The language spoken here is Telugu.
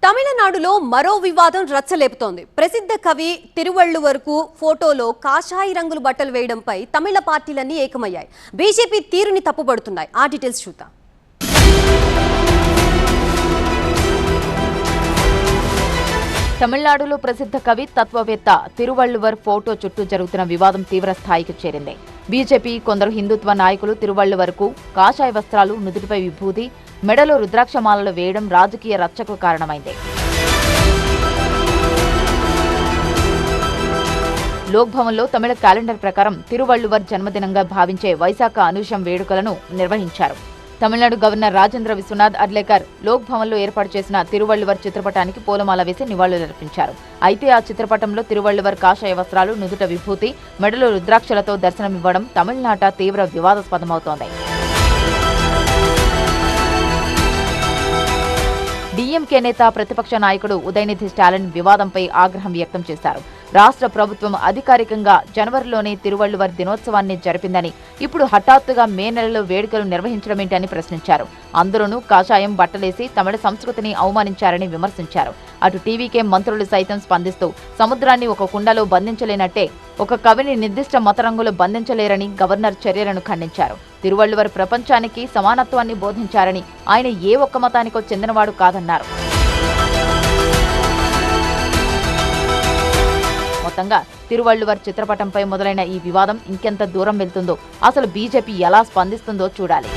తమిళనాడులో మరో వివాదం రచ్చలేపుతోంది. ప్రసిద్ధ కవి తిరువళ్ళువర్కు ఫోటోలో కాషాయ రంగుల బట్టలు వేయడంపై తమిళ పార్టీలన్నీ ఏకమయ్యాయి. బీజేపీ తీరుని తప్పుపడుతున్నాయి. ఆ డీటెయిల్స్ చూద్దాం. తమిళనాడులో ప్రసిద్ధ కవి తత్వవేత్త తిరువళ్ళువర్ ఫోటో చుట్టూ జరుగుతున్న వివాదం తీవ్ర స్థాయికి చేరింది. బీజేపీ కొందరు హిందుత్వ నాయకులు తిరువళ్ళువర్కు కాషాయ వస్త్రాలు, నుదుటిపై విభూతి, మెడలో రుద్రాక్షమాలలు వేయడం రాజకీయ రచ్చకు కారణమైంది. లోక్ భవన్లో తమిళ క్యాలెండర్ ప్రకారం తిరువళ్ళువర్ జన్మదినంగా భావించే వైశాఖ అనూషం వేడుకలను నిర్వహించారు. తమిళనాడు గవర్నర్ రాజేంద్ర విశ్వనాథ్ అర్లేకర్ లోక్ భవన్లో ఏర్పాటు చేసిన తిరువళ్ళువర్ చిత్రపటానికి పూలమాల వేసి నివాళులర్పించారు. అయితే ఆ చిత్రపటంలో తిరువళ్ళువర్ కాషాయ వస్త్రాలు, నుదుట విభూతి, మెడలో రుద్రాక్షలతో దర్శనమివ్వడం తమిళనాట తీవ్ర వివాదాస్పదమవుతోంది. డీఎంకే నేత ప్రతిపక్ష నాయకుడు ఉదయనిధి స్టాలిన్ వివాదంపై ఆగ్రహం వ్యక్తం చేశారు. రాష్ట్ర ప్రభుత్వం అధికారికంగా జనవరిలోనే తిరువళ్ళువర్ దినోత్సవాన్ని జరిపిందని, ఇప్పుడు హఠాత్తుగా మే నెలలో వేడుకలు నిర్వహించడమేంటని ప్రశ్నించారు. అందరూనూ కాషాయం బట్టలేసి తమిళ సంస్కృతిని అవమానించారని విమర్శించారు. అటు టీవీకే మంత్రులు సైతం స్పందిస్తూ సముద్రాన్ని ఒక కుండలో బంధించలేనట్టే ఒక కవిని నిర్దిష్ట మతరంగులో బంధించలేరని గవర్నర్ చర్యలను ఖండించారు. తిరువళ్ళువర్ ప్రపంచానికి సమానత్వాన్ని బోధించారని, ఆయన ఏ ఒక్క మతానికో చెందినవాడు కాదన్నారు. మొత్తంగా తిరువళ్ళువర్ చిత్రపటంపై మొదలైన ఈ వివాదం ఇంకెంత దూరం వెళ్తుందో, అసలు బీజేపీ ఎలా స్పందిస్తుందో చూడాలి.